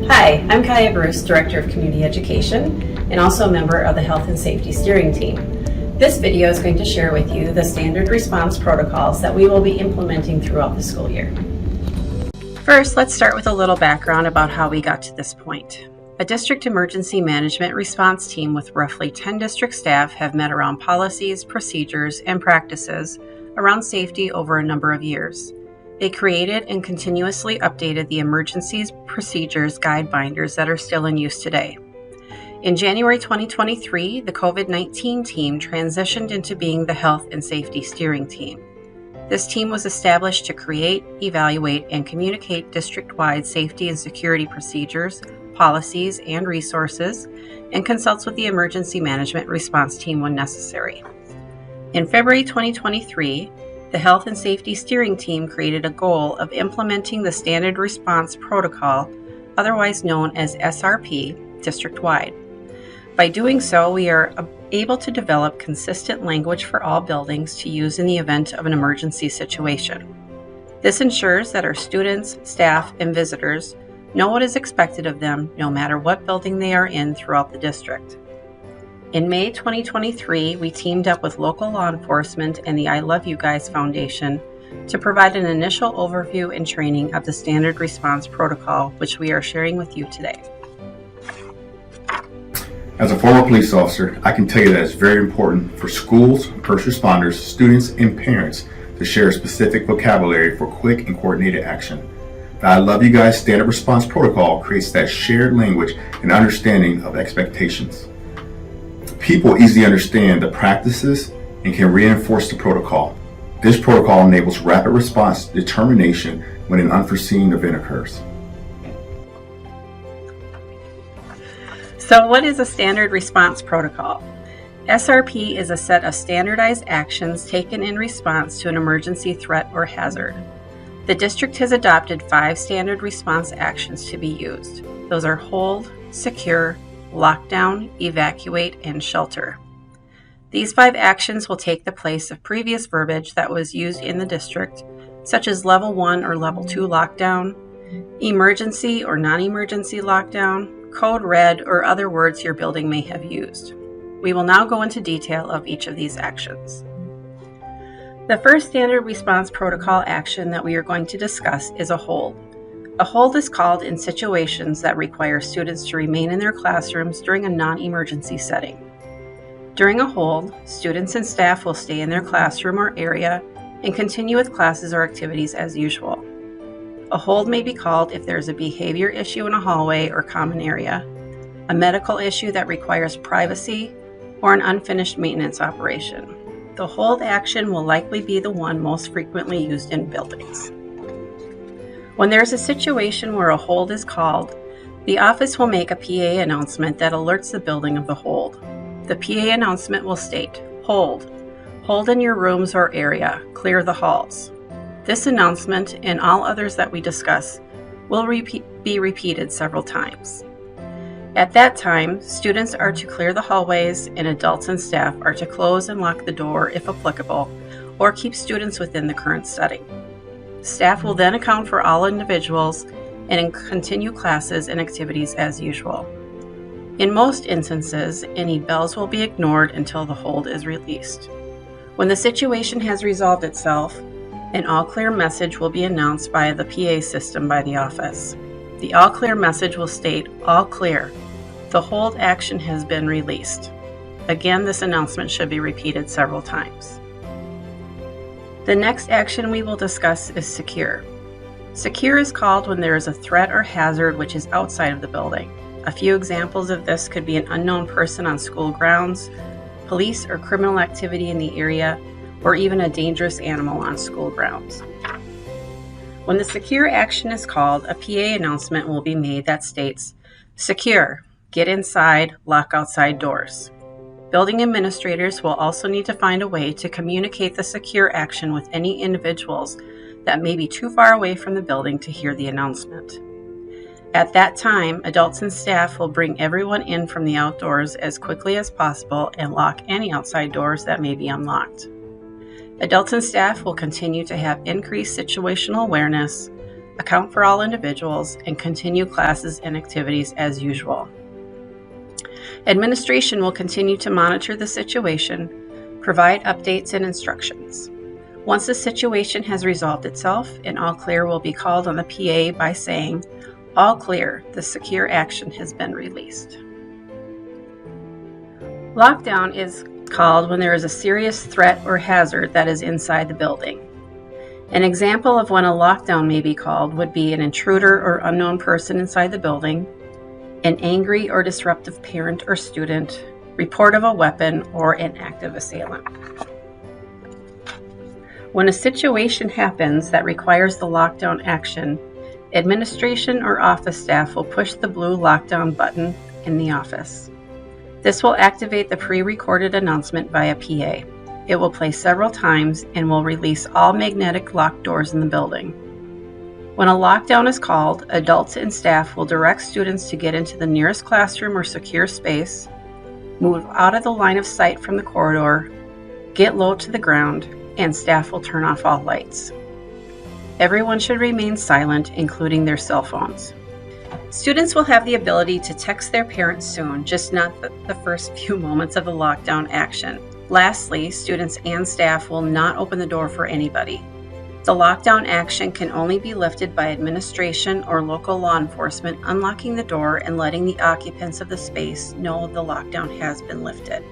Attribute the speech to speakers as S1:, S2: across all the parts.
S1: Hi, I'm Kaya Bruce, Director of Community Education, and also a member of the Health and Safety Steering Team. This video is going to share with you the standard response protocols that we will be implementing throughout the school year. First, let's start with a little background about how we got to this point. A district emergency management response team with roughly 10 district staff have met around policies, procedures, and practices around safety over a number of years. They created and continuously updated the emergencies procedures guide binders that are still in use today. In January 2023, the COVID-19 team transitioned into being the Health and Safety Steering Team. This team was established to create, evaluate, and communicate district-wide safety and security procedures, policies, and resources, and consults with the emergency management response team when necessary. In February 2023, the Health and Safety Steering Team created a goal of implementing the Standard Response Protocol, otherwise known as SRP, district-wide. By doing so, we are able to develop consistent language for all buildings to use in the event of an emergency situation. This ensures that our students, staff, and visitors know what is expected of them no matter what building they are in throughout the district. In May 2023, we teamed up with local law enforcement and the I Love You Guys Foundation to provide an initial overview and training of the Standard Response Protocol, which we are sharing with you today.
S2: As a former police officer, I can tell you that it's very important for schools, first responders, students, and parents to share a specific vocabulary for quick and coordinated action. The I Love You Guys Standard Response Protocol creates that shared language and understanding of expectations. People easily understand the practices and can reinforce the protocol. This protocol enables rapid response determination when an unforeseen event occurs.
S1: So what is a Standard Response Protocol? SRP is a set of standardized actions taken in response to an emergency threat or hazard. The district has adopted 5 standard response actions to be used. Those are hold, secure, lockdown, evacuate, and shelter. These 5 actions will take the place of previous verbiage that was used in the district, such as Level 1 or Level 2 lockdown, emergency or non-emergency lockdown, code red, or other words your building may have used. We will now go into detail of each of these actions. The first standard response protocol action that we are going to discuss is a hold. A hold is called in situations that require students to remain in their classrooms during a non-emergency setting. During a hold, students and staff will stay in their classroom or area and continue with classes or activities as usual. A hold may be called if there is a behavior issue in a hallway or common area, a medical issue that requires privacy, or an unfinished maintenance operation. The hold action will likely be the one most frequently used in buildings. When there is a situation where a hold is called, the office will make a PA announcement that alerts the building of the hold. The PA announcement will state, "Hold. Hold in your rooms or area. Clear the halls." This announcement, and all others that we discuss, will be repeated several times. At that time, students are to clear the hallways and adults and staff are to close and lock the door if applicable, or keep students within the current setting. Staff will then account for all individuals and continue classes and activities as usual. In most instances, any bells will be ignored until the hold is released. When the situation has resolved itself, an all clear message will be announced by the PA system by the office. The all clear message will state, "All clear. The hold action has been released." Again, this announcement should be repeated several times. The next action we will discuss is secure. Secure is called when there is a threat or hazard which is outside of the building. A few examples of this could be an unknown person on school grounds, police or criminal activity in the area, or even a dangerous animal on school grounds. When the secure action is called, a PA announcement will be made that states, "Secure, get inside, lock outside doors." Building administrators will also need to find a way to communicate the secure action with any individuals that may be too far away from the building to hear the announcement. At that time, adults and staff will bring everyone in from the outdoors as quickly as possible and lock any outside doors that may be unlocked. Adults and staff will continue to have increased situational awareness, account for all individuals, and continue classes and activities as usual. Administration will continue to monitor the situation, provide updates and instructions. Once the situation has resolved itself, an all clear will be called on the PA by saying, "All clear, the secure action has been released." Lockdown is called when there is a serious threat or hazard that is inside the building. An example of when a lockdown may be called would be an intruder or unknown person inside the building, an angry or disruptive parent or student, report of a weapon, or an active assailant. When a situation happens that requires the lockdown action, administration or office staff will push the blue lockdown button in the office. This will activate the pre-recorded announcement via PA. It will play several times and will release all magnetic locked doors in the building. When a lockdown is called, adults and staff will direct students to get into the nearest classroom or secure space, move out of the line of sight from the corridor, get low to the ground, and staff will turn off all lights. Everyone should remain silent, including their cell phones. Students will have the ability to text their parents soon, just not the first few moments of the lockdown action. Lastly, students and staff will not open the door for anybody. The lockdown action can only be lifted by administration or local law enforcement unlocking the door and letting the occupants of the space know the lockdown has been lifted.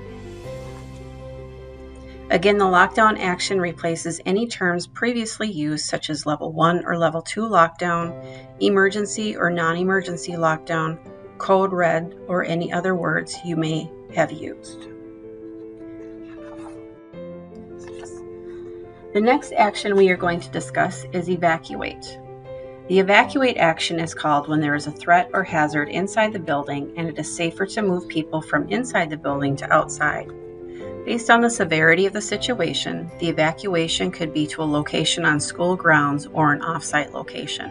S1: Again, the lockdown action replaces any terms previously used, such as Level 1 or Level 2 lockdown, emergency or non-emergency lockdown, code red, or any other words you may have used. The next action we are going to discuss is evacuate. The evacuate action is called when there is a threat or hazard inside the building and it is safer to move people from inside the building to outside. Based on the severity of the situation, the evacuation could be to a location on school grounds or an off-site location.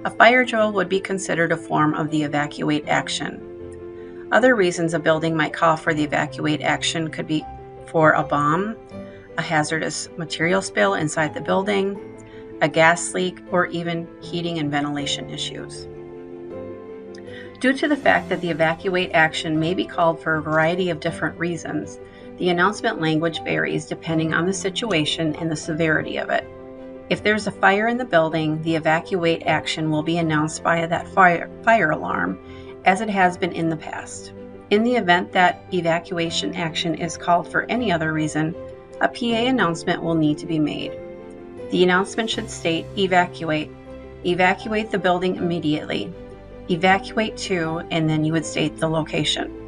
S1: A fire drill would be considered a form of the evacuate action. Other reasons a building might call for the evacuate action could be for a bomb, a hazardous material spill inside the building, a gas leak, or even heating and ventilation issues. Due to the fact that the evacuate action may be called for a variety of different reasons, the announcement language varies depending on the situation and the severity of it. If there's a fire in the building, the evacuate action will be announced via that fire alarm, as it has been in the past. In the event that evacuation action is called for any other reason, a PA announcement will need to be made. The announcement should state evacuate the building immediately, evacuate to, and then you would state the location.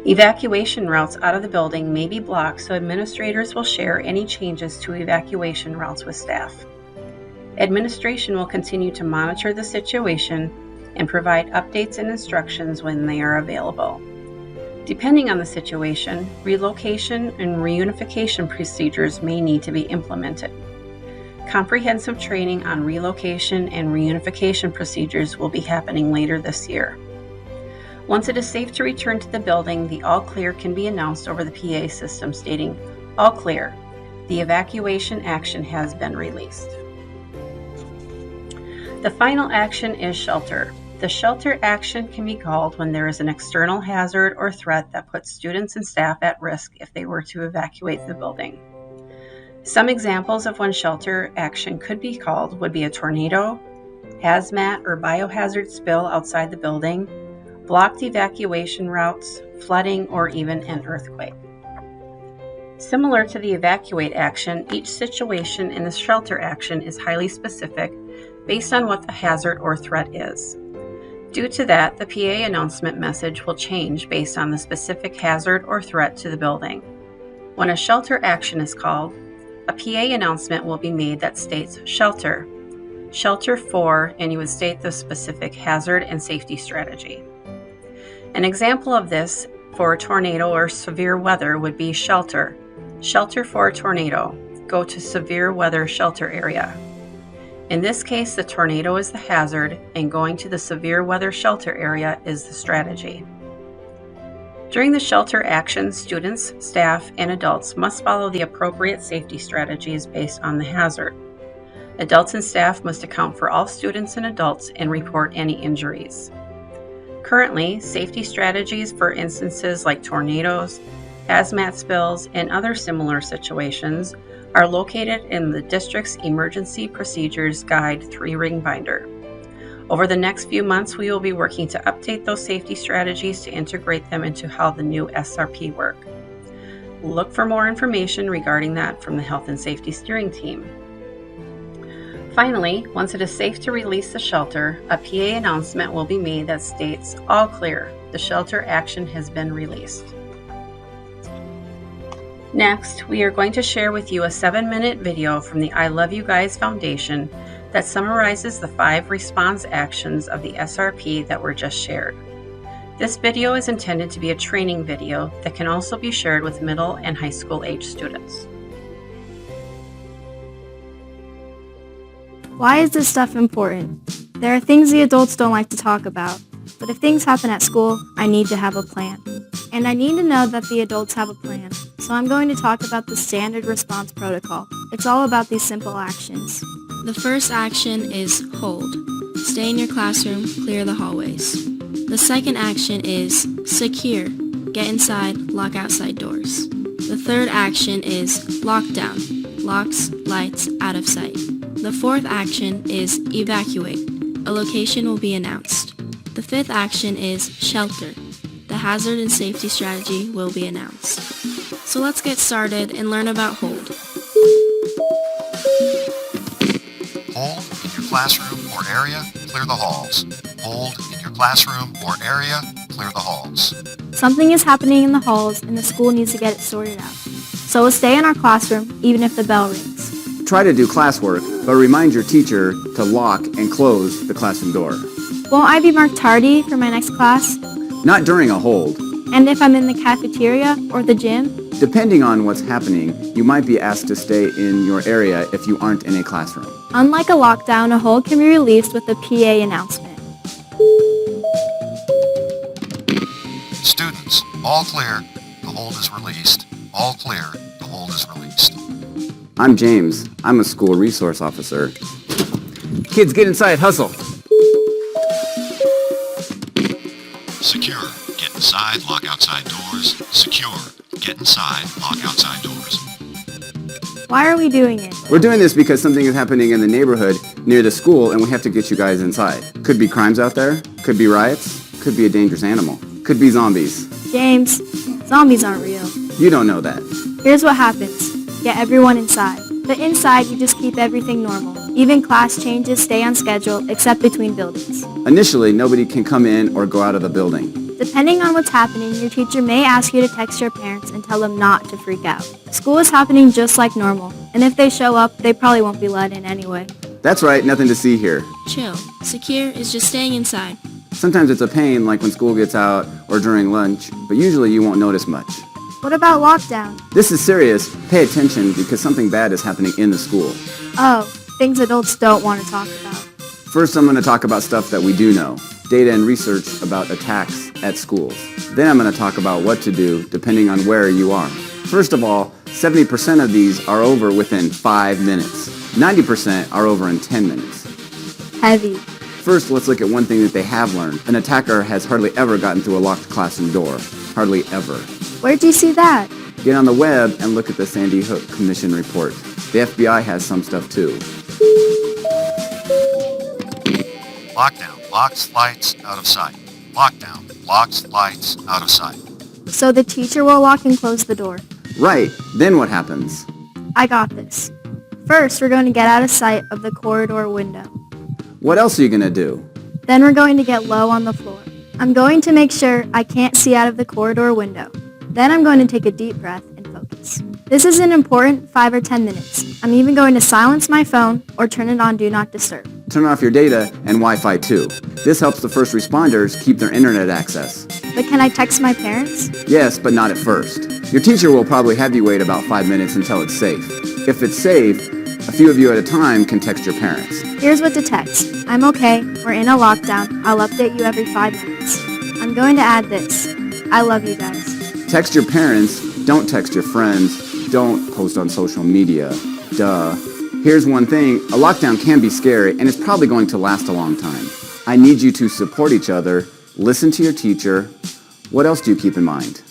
S1: Evacuation routes out of the building may be blocked, so administrators will share any changes to evacuation routes with staff. Administration will continue to monitor the situation and provide updates and instructions when they are available. Depending on the situation, relocation and reunification procedures may need to be implemented. Comprehensive training on relocation and reunification procedures will be happening later this year. Once it is safe to return to the building, the all clear can be announced over the PA system stating, "All clear, the evacuation action has been released." The final action is shelter. The shelter action can be called when there is an external hazard or threat that puts students and staff at risk if they were to evacuate the building. Some examples of when shelter action could be called would be a tornado, hazmat or biohazard spill outside the building, blocked evacuation routes, flooding, or even an earthquake. Similar to the evacuate action, each situation in the shelter action is highly specific based on what the hazard or threat is. Due to that, the PA announcement message will change based on the specific hazard or threat to the building. When a shelter action is called, a PA announcement will be made that states shelter for, and you would state the specific hazard and safety strategy. An example of this for a tornado or severe weather would be shelter for a tornado, go to severe weather shelter area. In this case, the tornado is the hazard and going to the severe weather shelter area is the strategy. During the shelter action, students, staff, and adults must follow the appropriate safety strategies based on the hazard. Adults and staff must account for all students and adults and report any injuries. Currently, safety strategies for instances like tornadoes, hazmat spills, and other similar situations are located in the district's Emergency Procedures Guide 3-ring binder. Over the next few months, we will be working to update those safety strategies to integrate them into how the new SRP work. Look for more information regarding that from the Health and Safety Steering Team. Finally, once it is safe to release the shelter, a PA announcement will be made that states, "All clear, the shelter action has been released." Next, we are going to share with you a 7-minute video from the I Love You Guys Foundation that summarizes the 5 response actions of the SRP that were just shared. This video is intended to be a training video that can also be shared with middle and high school age students.
S3: Why is this stuff important? There are things the adults don't like to talk about, but if things happen at school, I need to have a plan. And I need to know that the adults have a plan, so I'm going to talk about the standard response protocol. It's all about these simple actions.
S4: The first action is hold. Stay in your classroom, clear the hallways. The second action is secure. Get inside, lock outside doors. The third action is lockdown. Locks, lights, out of sight. The fourth action is evacuate. A location will be announced. The fifth action is shelter. The hazard and safety strategy will be announced. So let's get started and learn about hold.
S5: Hold in your classroom or area, clear the halls. Hold in your classroom or area, clear the halls.
S3: Something is happening in the halls and the school needs to get it sorted out. So we'll stay in our classroom even if the bell rings.
S6: Try to do classwork, but remind your teacher to lock and close the classroom door.
S3: Won't I be marked tardy for my next class?
S6: Not during a hold.
S3: And if I'm in the cafeteria or the gym?
S6: Depending on what's happening, you might be asked to stay in your area if you aren't in a classroom.
S3: Unlike a lockdown, a hold can be released with a PA announcement.
S5: Students, all clear, the hold is released. All clear, the hold is released.
S6: I'm James. I'm a school resource officer. Kids, get inside, hustle.
S5: Secure, get inside, lock outside doors. Secure, get inside, lock outside doors.
S3: Why are we doing it?
S6: We're doing this because something is happening in the neighborhood near the school and we have to get you guys inside. Could be crimes out there, could be riots, could be a dangerous animal, could be zombies.
S3: James, zombies aren't real.
S6: You don't know that.
S3: Here's what happens. Get everyone inside. But inside, you just keep everything normal. Even class changes stay on schedule except between buildings.
S6: Initially, nobody can come in or go out of the building.
S3: Depending on what's happening, your teacher may ask you to text your parents and tell them not to freak out. School is happening just like normal, and if they show up, they probably won't be let in anyway.
S6: That's right, nothing to see here.
S4: Chill. Secure is just staying inside.
S6: Sometimes it's a pain, like when school gets out or during lunch, but usually you won't notice much.
S3: What about lockdown?
S6: This is serious. Pay attention because something bad is happening in the school.
S3: Oh, things adults don't want to talk about.
S6: First, I'm going to talk about stuff that we do know. Data and research about attacks at schools. Then I'm going to talk about what to do depending on where you are. First of all, 70% of these are over within 5 minutes. 90% are over in 10 minutes.
S3: Heavy.
S6: First, let's look at one thing that they have learned. An attacker has hardly ever gotten through a locked classroom door. Hardly ever.
S3: Where'd you see that?
S6: Get on the web and look at the Sandy Hook Commission report. The FBI has some stuff too.
S5: Lockdown, locks, lights, out of sight. Lockdown, locks, lights, out of sight.
S3: So the teacher will lock and close the door.
S6: Right, then what happens?
S3: I got this. First, we're going to get out of sight of the corridor window.
S6: What else are you going to do?
S3: Then we're going to get low on the floor. I'm going to make sure I can't see out of the corridor window. Then I'm going to take a deep breath and focus. This is an important 5 or 10 minutes. I'm even going to silence my phone or turn it on Do Not Disturb.
S6: Turn off your data and Wi-Fi too. This helps the first responders keep their internet access.
S3: But can I text my parents?
S6: Yes, but not at first. Your teacher will probably have you wait about 5 minutes until it's safe. If it's safe, a few of you at a time can text your parents.
S3: Here's what to text. I'm okay. We're in a lockdown. I'll update you every 5 minutes. I'm going to add this. I love you guys.
S6: Text your parents. Don't text your friends. Don't post on social media. Duh. Here's one thing, a lockdown can be scary and it's probably going to last a long time. I need you to support each other, listen to your teacher. What else do you keep in mind?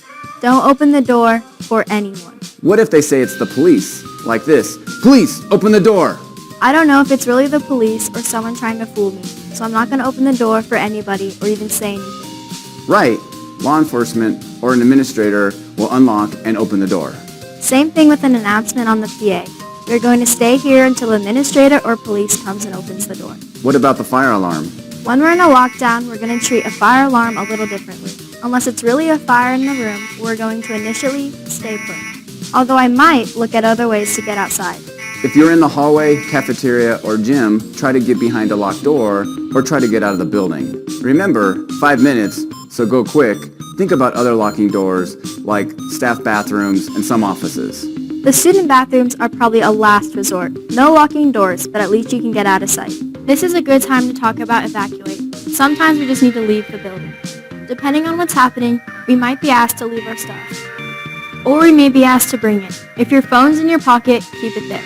S3: Don't open the door for anyone.
S6: What if they say it's the police? Like this, police, open the door.
S3: I don't know if it's really the police or someone trying to fool me, so I'm not going to open the door for anybody or even say anything.
S6: Right, law enforcement or an administrator will unlock and open the door.
S3: Same thing with an announcement on the PA. We're going to stay here until the administrator or police comes and opens the door.
S6: What about the fire alarm?
S3: When we're in a lockdown, we're going to treat a fire alarm a little differently. Unless it's really a fire in the room, we're going to initially stay put. Although I might look at other ways to get outside.
S6: If you're in the hallway, cafeteria, or gym, try to get behind a locked door or try to get out of the building. Remember, 5 minutes, so go quick. Think about other locking doors like staff bathrooms and some offices.
S3: The student bathrooms are probably a last resort. No locking doors, but at least you can get out of sight. This is a good time to talk about evacuate. Sometimes we just need to leave the building. Depending on what's happening, we might be asked to leave our stuff. Or we may be asked to bring it. If your phone's in your pocket, keep it there.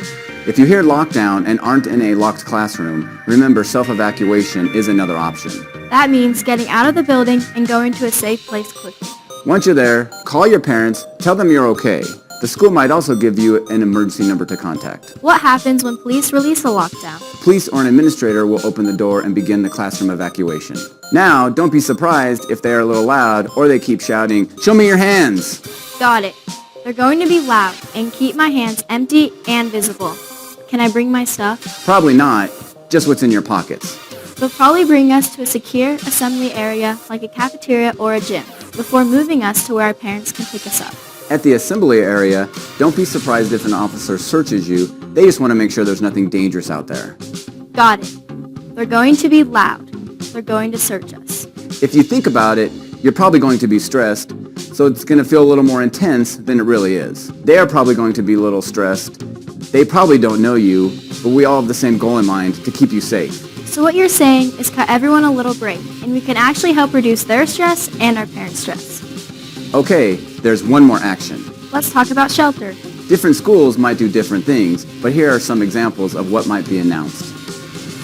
S6: If you hear lockdown and aren't in a locked classroom, remember self-evacuation is another option.
S3: That means getting out of the building and going to a safe place quickly.
S6: Once you're there, call your parents, tell them you're okay. The school might also give you an emergency number to contact.
S3: What happens when police release a lockdown?
S6: Police or an administrator will open the door and begin the classroom evacuation. Now, don't be surprised if they are a little loud or they keep shouting, "Show me your hands!"
S3: Got it. They're going to be loud and keep my hands empty and visible. Can I bring my stuff?
S6: Probably not, just what's in your pockets.
S3: They'll probably bring us to a secure assembly area like a cafeteria or a gym before moving us to where our parents can pick us up.
S6: At the assembly area, don't be surprised if an officer searches you. They just want to make sure there's nothing dangerous out there.
S3: Got it. They're going to be loud. They're going to search us.
S6: If you think about it, you're probably going to be stressed, so it's going to feel a little more intense than it really is. They are probably going to be a little stressed. They probably don't know you, but we all have the same goal in mind, to keep you safe.
S3: So what you're saying is cut everyone a little break, and we can actually help reduce their stress and our parents' stress.
S6: Okay, there's one more action.
S3: Let's talk about shelter.
S6: Different schools might do different things, but here are some examples of what might be announced.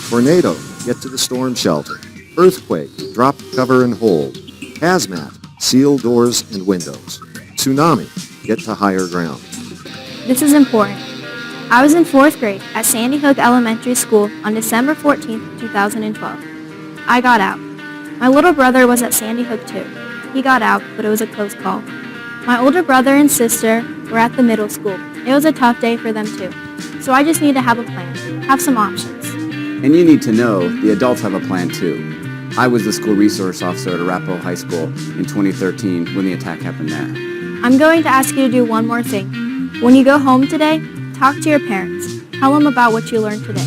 S5: Tornado, get to the storm shelter. Earthquake, drop, cover, and hold. Hazmat, seal doors and windows. Tsunami, get to higher ground.
S3: This is important. I was in 4th grade at Sandy Hook Elementary School on December 14th, 2012. I got out. My little brother was at Sandy Hook too. He got out, but it was a close call. My older brother and sister were at the middle school. It was a tough day for them too. So I just need to have a plan, have some options.
S6: And you need to know the adults have a plan too. I was the school resource officer at Arapahoe High School in 2013 when the attack happened there.
S3: I'm going to ask you to do one more thing. When you go home today, talk to your parents. Tell them about what you learned today.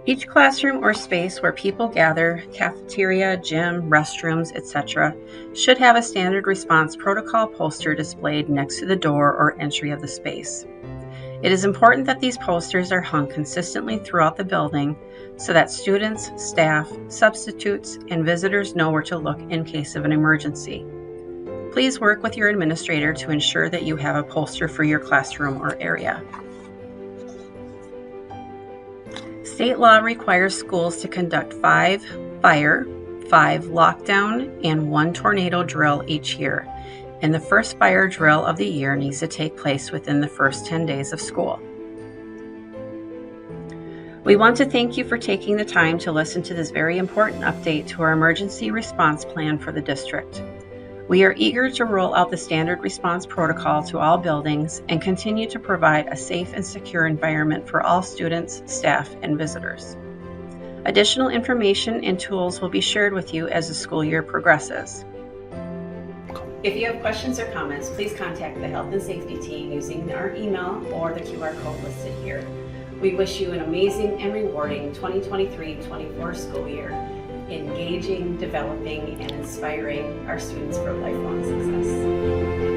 S1: Each classroom or space where people gather, cafeteria, gym, restrooms, etc., should have a standard response protocol poster displayed next to the door or entry of the space. It is important that these posters are hung consistently throughout the building so that students, staff, substitutes, and visitors know where to look in case of an emergency. Please work with your administrator to ensure that you have a poster for your classroom or area. State law requires schools to conduct 5 fire, 5 lockdown, and 1 tornado drill each year, and the first fire drill of the year needs to take place within the first 10 days of school. We want to thank you for taking the time to listen to this very important update to our emergency response plan for the district. We are eager to roll out the standard response protocol to all buildings and continue to provide a safe and secure environment for all students, staff, and visitors. Additional information and tools will be shared with you as the school year progresses. If you have questions or comments, please contact the Health and Safety team using our email or the QR code listed here. We wish you an amazing and rewarding 2023-24 school year, engaging, developing, and inspiring our students for lifelong success.